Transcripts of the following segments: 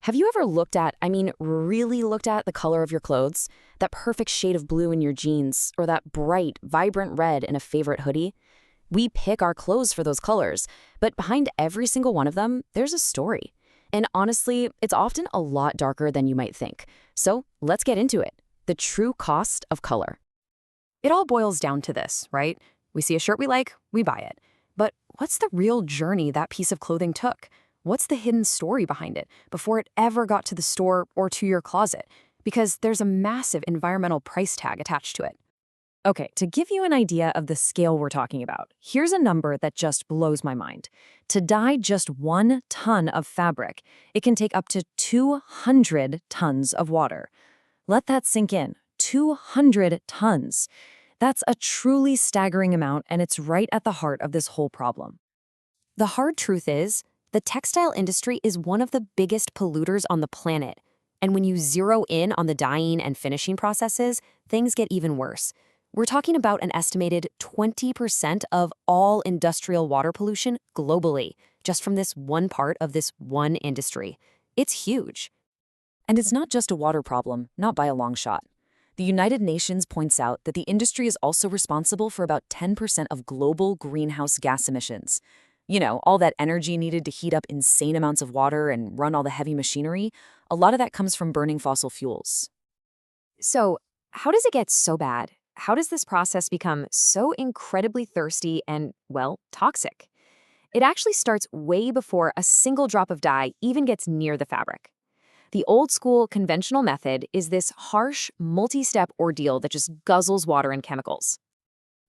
Have you ever really looked at the color of your clothes? That perfect shade of blue in your jeans, or that bright, vibrant red in a favorite hoodie? We pick our clothes for those colors, but behind every single one of them, there's a story. And honestly, it's often a lot darker than you might think. So let's get into it. The true cost of color. It all boils down to this, right? We see a shirt we like, we buy it. But what's the real journey that piece of clothing took? What's the hidden story behind it before it ever got to the store or to your closet? Because there's a massive environmental price tag attached to it. Okay, to give you an idea of the scale we're talking about, here's a number that just blows my mind. To dye just 1 ton of fabric, it can take up to 200 tons of water. Let that sink in. 200 tons. That's a truly staggering amount, and it's right at the heart of this whole problem. The hard truth is, the textile industry is one of the biggest polluters on the planet. And when you zero in on the dyeing and finishing processes, things get even worse. We're talking about an estimated 20% of all industrial water pollution globally, just from this one part of this one industry. It's huge. And it's not just a water problem, not by a long shot. The United Nations points out that the industry is also responsible for about 10% of global greenhouse gas emissions. You know, all that energy needed to heat up insane amounts of water and run all the heavy machinery, a lot of that comes from burning fossil fuels. So, how does it get so bad? How does this process become so incredibly thirsty and, well, toxic? It actually starts way before a single drop of dye even gets near the fabric. The old school conventional method is this harsh, multi-step ordeal that just guzzles water and chemicals.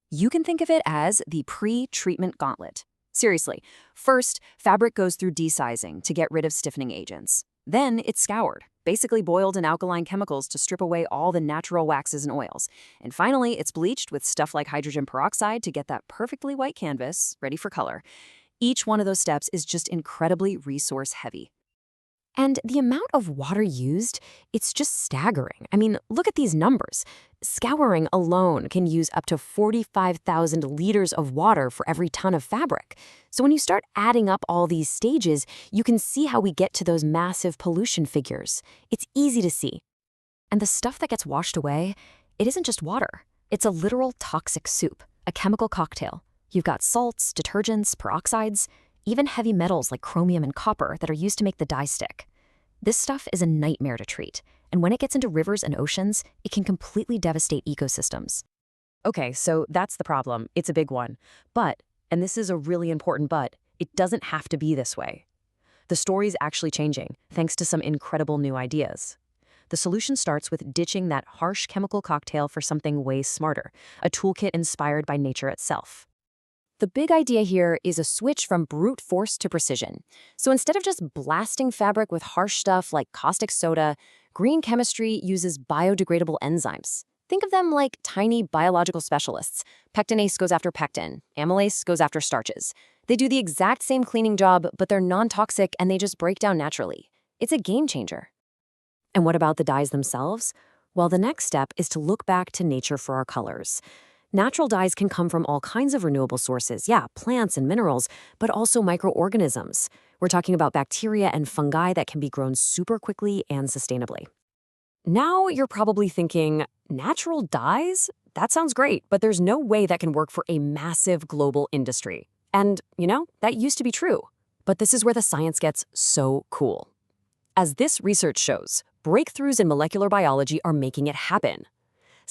You can think of it as the pre-treatment gauntlet. Seriously, first, fabric goes through desizing to get rid of stiffening agents. Then it's scoured, basically boiled in alkaline chemicals to strip away all the natural waxes and oils. And finally, it's bleached with stuff like hydrogen peroxide to get that perfectly white canvas ready for color. Each one of those steps is just incredibly resource heavy. And the amount of water used, it's just staggering. I mean, look at these numbers. Scouring alone can use up to 45,000 liters of water for every ton of fabric. So when you start adding up all these stages, you can see how we get to those massive pollution figures. It's easy to see. And the stuff that gets washed away, it isn't just water. It's a literal toxic soup, a chemical cocktail. You've got salts, detergents, peroxides, even heavy metals like chromium and copper that are used to make the dye stick. This stuff is a nightmare to treat, and when it gets into rivers and oceans, it can completely devastate ecosystems. Okay, so that's the problem. It's a big one. But, and this is a really important but, it doesn't have to be this way. The story's actually changing, thanks to some incredible new ideas. The solution starts with ditching that harsh chemical cocktail for something way smarter, a toolkit inspired by nature itself. The big idea here is a switch from brute force to precision. So instead of just blasting fabric with harsh stuff like caustic soda, green chemistry uses biodegradable enzymes. Think of them like tiny biological specialists. Pectinase goes after pectin, amylase goes after starches. They do the exact same cleaning job, but they're non-toxic and they just break down naturally. It's a game changer. And what about the dyes themselves? Well, the next step is to look back to nature for our colors. Natural dyes can come from all kinds of renewable sources, plants and minerals, but also microorganisms. We're talking about bacteria and fungi that can be grown super quickly and sustainably. Now you're probably thinking, natural dyes? That sounds great, but there's no way that can work for a massive global industry. And, that used to be true. But this is where the science gets so cool. As this research shows, breakthroughs in molecular biology are making it happen.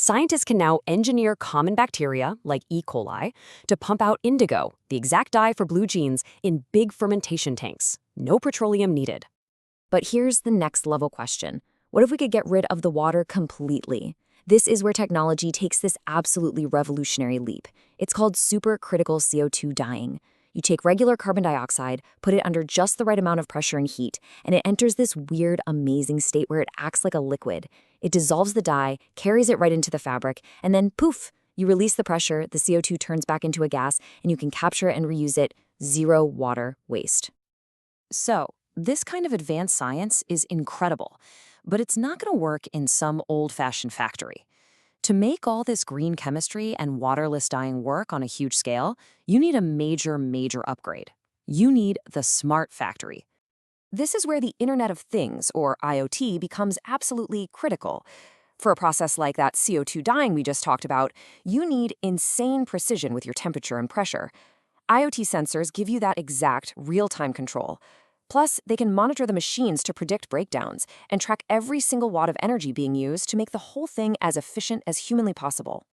Scientists can now engineer common bacteria, like E. coli, to pump out indigo, the exact dye for blue jeans, in big fermentation tanks. No petroleum needed. But here's the next level question. What if we could get rid of the water completely? This is where technology takes this absolutely revolutionary leap. It's called supercritical CO2 dyeing. You take regular carbon dioxide, put it under just the right amount of pressure and heat, and it enters this weird, amazing state where it acts like a liquid. It dissolves the dye, carries it right into the fabric, and then poof, you release the pressure, the CO2 turns back into a gas, and you can capture it and reuse it. Zero water waste. So, this kind of advanced science is incredible, but it's not going to work in some old-fashioned factory. To make all this green chemistry and waterless dyeing work on a huge scale, you need a major upgrade. You need the smart factory. This is where the Internet of Things, or IoT, becomes absolutely critical. For a process like that CO2 dyeing we just talked about, you need insane precision with your temperature and pressure. IoT sensors give you that exact, real-time control. Plus, they can monitor the machines to predict breakdowns and track every single watt of energy being used to make the whole thing as efficient as humanly possible.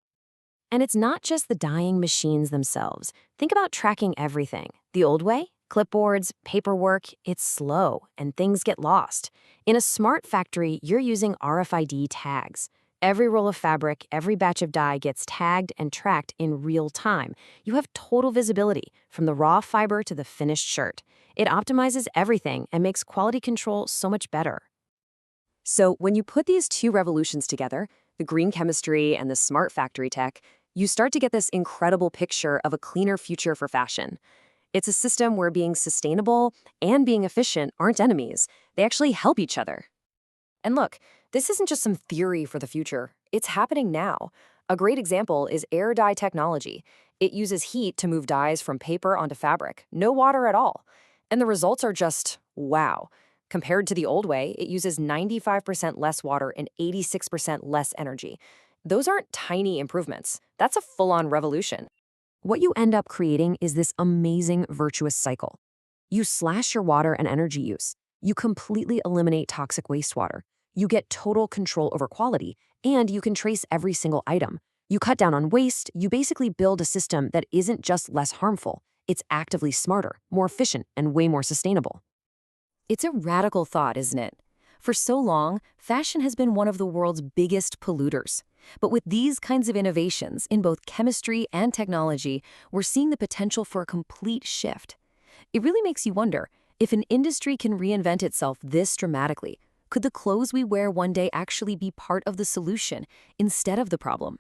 And it's not just the dyeing machines themselves. Think about tracking everything. The old way? Clipboards, paperwork, it's slow and things get lost. In a smart factory, you're using RFID tags. Every roll of fabric, every batch of dye gets tagged and tracked in real time. You have total visibility, from the raw fiber to the finished shirt. It optimizes everything and makes quality control so much better. So when you put these two revolutions together, the green chemistry and the smart factory tech, you start to get this incredible picture of a cleaner future for fashion. It's a system where being sustainable and being efficient aren't enemies. They actually help each other. And look, this isn't just some theory for the future. It's happening now. A great example is air dye technology. It uses heat to move dyes from paper onto fabric, no water at all. And the results are just wow. Compared to the old way, it uses 95% less water and 86% less energy. Those aren't tiny improvements. That's a full-on revolution. What you end up creating is this amazing virtuous cycle. You slash your water and energy use. You completely eliminate toxic wastewater. You get total control over quality, and you can trace every single item. You cut down on waste. You basically build a system that isn't just less harmful. It's actively smarter, more efficient, and way more sustainable. It's a radical thought, isn't it? For so long, fashion has been one of the world's biggest polluters. But with these kinds of innovations in both chemistry and technology, we're seeing the potential for a complete shift. It really makes you wonder, if an industry can reinvent itself this dramatically, could the clothes we wear one day actually be part of the solution instead of the problem?